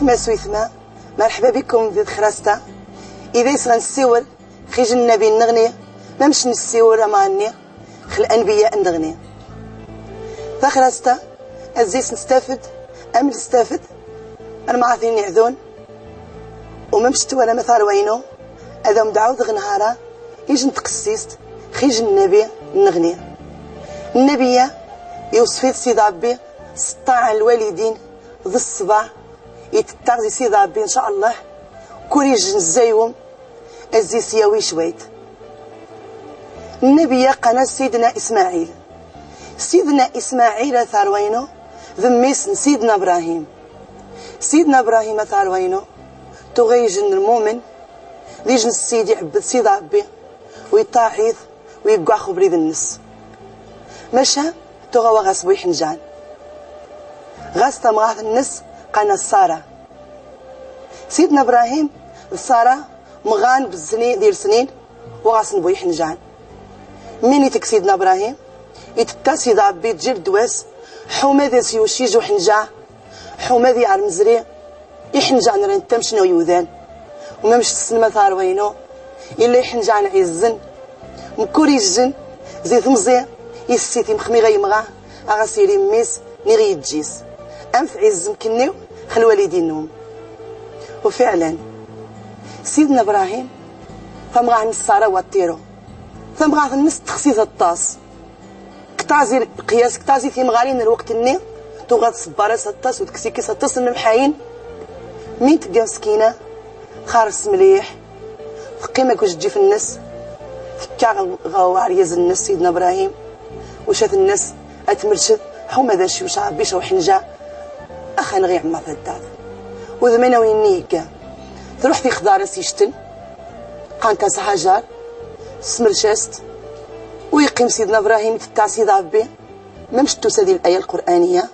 إثما سويثما مرحبا بكم في خراستا. إذا يسغن السيور خيج النبي النغني نمش نسيور أماني خل الأنبياء النغني فخراستا أزيس نستافد أم نستافد أنا ما عارفين يعذون وممشت ولا مثال وينو هذا مدعوذ غنهارا يجي نتقسيست خيج النبي النغني النبي يوصفيت سيد ربي سطاع الوالدين ذي الصباع يتتغذي سيد ربي إن شاء الله كوريج نزايوم أزيس ياوي شويت. النبي قنا سيدنا إسماعيل ثاروينو ذميس سيدنا إبراهيم ثاروينو تغيجن المؤمن ليجن السيد يعبد سيد ربي ويطاعيث ويبقى خبري ذي النس مشى تغوى غاسبوي حنجان غاس تمغاث النس قنا السارة سيدنا إبراهيم السارة مغان بالسنين ديال سنين وغاس نبوي حنجان مين يتك سيدنا إبراهيم يتتا سيد ربي تجيب دواس حوما ذي سيوشيجو حنجا حوما ذي عالمزري يحنجان رين تمشنا ويوذان وما مش السنما ثاروينو إلا يحنجان عزن مكوري الجن زي ثمزي يسيتي مخمي غيمغا أغاسيري ميس نغي يتجيس أنف عز مكنيو خل والدينهم. وفعلا سيدنا إبراهيم فمغا عن السارة والطيرو فمغا عن النس تخصيص الطاس كتازي قياس كتازي في مغارين الوقت الني توغاد صبارة ستاس وتكسيكي ستاس المحاين مين تلقى مسكينة خارس مليح قيمة كوش تجي في الناس فكا غواريز الناس سيدنا إبراهيم وشات الناس أتمرشد حوما ذا شي وشعب بيشا وحنجا أخا نغي عما فداد وذمينا وين نيكا تروح في خضار سيشتن قانتا هاجر سمرشست ويقيم سيدنا إبراهيم تتاع سيد ربي ممشتو سدي الآية القرآنية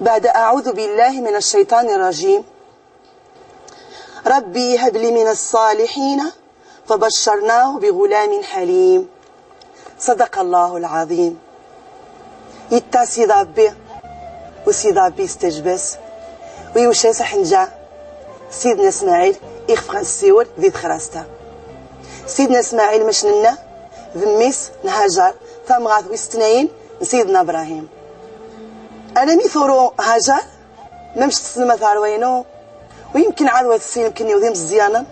بعد أعوذ بالله من الشيطان الرجيم ربي هب لي من الصالحين فبشرناه بغلام حليم صدق الله العظيم. يتا سيد ربي وسيد ربي استجبس ويوشاس حنجا سيدنا إسماعيل يخفق السيور ذي خراستا سيدنا إسماعيل مشننا ذميس نهاجر ثمغاث ويستنين سيدنا إبراهيم أنا ميثورو هاجر ممشت السلمة ثاروينو ويمكن عاد السين يمكن يوذيم الزيانة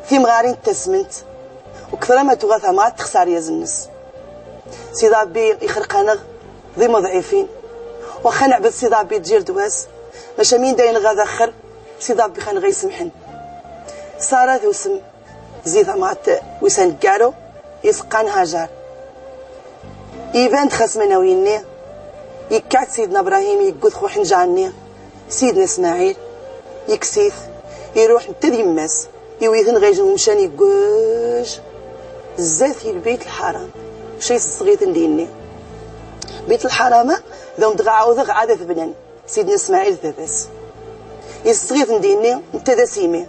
في مغارين التسمنت وكثر ما تغاثها ما تخسر يا زنس سيد ربي يخرقنا ذي مضعفين وخا نعبد سيد ربي تجير دواس ماشا مين داين غادا خر سيد ربي خان غيسمحن صارت وسم زيد مات ويسان كارو يسقان هاجر يبان خصمنا ويني يكعت سيدنا إبراهيم يقود خو حنجاني سيدنا إسماعيل يكسيث يروح نتدي ماس يويثن غيجن مشان يقوش الزات في البيت الحرام شي صغيط نديني بيت الحرام ذوم دغا ذغ عادة بنان سيدنا إسماعيل ذابس يصغيط نديني نتدا سيمي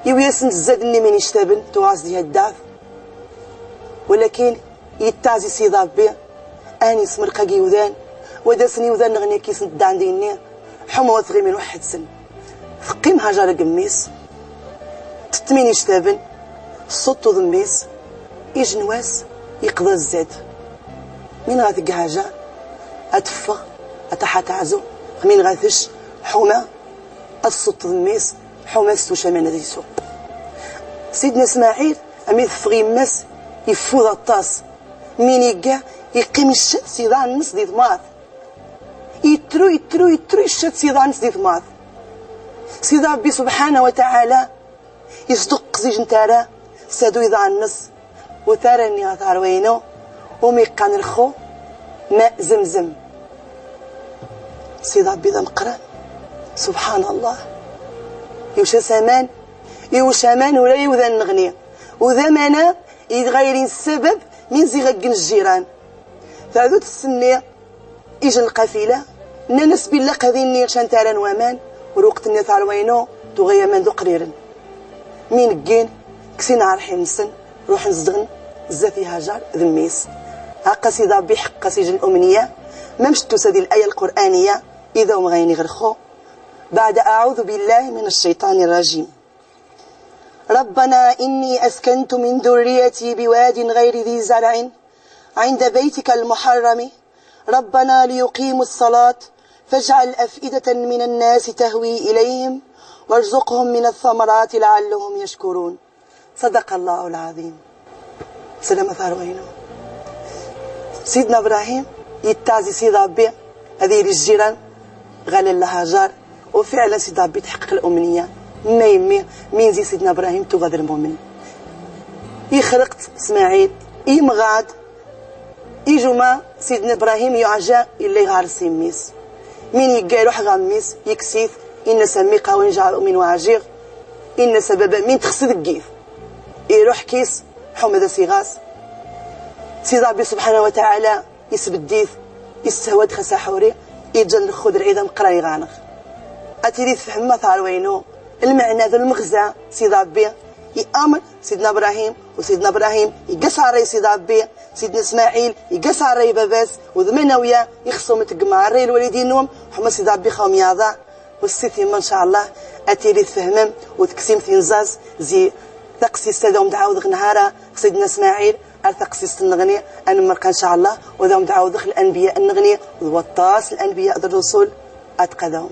يويسن الزادني من يشتابن تواص ديال الدعف ولكن يتعزي سيد ربي اني سمرقا كيوذان وداسني وذان نغني كيس ندان ديني حما وثغي من واحد سن ثقيم هاجر قميس تتمين يشتابن صوتو ذميس يجنواس يقضى الزاد من غاثق حاجة أتفغ أتحت عزو من غاثش حوما الصوت ذميس حوما ستوشامان ذيسو سيدنا إسماعيل أمي ثفغي ماس يفوض الطاس مين يقع يقيم الشت سيدان النص دي ثماث يترو الشت سيدان النص دي ثماث سيد ربي سبحانه وتعالى يصدق زيج نتارا سادو يضع النص وتارني غثار وينو وميقان الخو ماء زمزم سيد ربي ذا مقران سبحان الله يوشا سامان ولا يوذا النغني وذا مانا يتغيرين السبب من زيغقن الجيران فعدو تسني إيجا القافلة ننس بالله قذيني شانتارا وامان وروقت الناس على وينو تغيا من ذو قريرا مين قين كسينا عارحين نسن روح نزدغن زافي هاجر ذميس هاقا سيد ربي حقا سيجن الأمنية ما مشتو سدي الآية القرآنية إذا هم غيني غرخو بعد أعوذ بالله من الشيطان الرجيم. ربنا إني أسكنت من ذريتي بواد غير ذي زرع عند بيتك المحرم ربنا ليقيموا الصلاة فاجعل أفئدة من الناس تهوي إليهم وارزقهم من الثمرات لعلهم يشكرون. صدق الله العظيم. سلام ثاروينو. سيدنا إبراهيم يتعزي سيد ربي هذه الجيران غال لها جار، وفعلا سيد ربي تحقق الأمنية. ما يمي مين زي سيدنا إبراهيم تغادر المؤمن يخرقت إسماعيل يمغاد يجوما سيدنا إبراهيم يعجى إلا يغار سيميس مين يقى يروح غاميس يكسيث إن سميقا وينجعل من وعجيغ إن سبب مين تخسد الجيث يروح كيس حمد سيغاس سيد ربي سبحانه وتعالى يسبديث يسهود خساحوري يجن الخضر عيدا قراي غانغ أتريد فهم مثال وينو المعنى ذا المغزى سيد ربي يأمر سيدنا إبراهيم، وسيدنا إبراهيم يقص على سيد ربي، سيدنا إسماعيل يقص على باباس وذمنويا يخصم تجمع الري الوالدينهم حما سيد ربي خام ياضع والسيتي ما إن شاء الله أتيري تفهمم وتكسيم تنزاز زي تقسيس تداوم تعاود نهارا سيدنا إسماعيل تقسيس النغني أنا مرقى إن شاء الله وداوم تعاود الأنبياء النغني وطاس الأنبياء الرسول أتقدهم.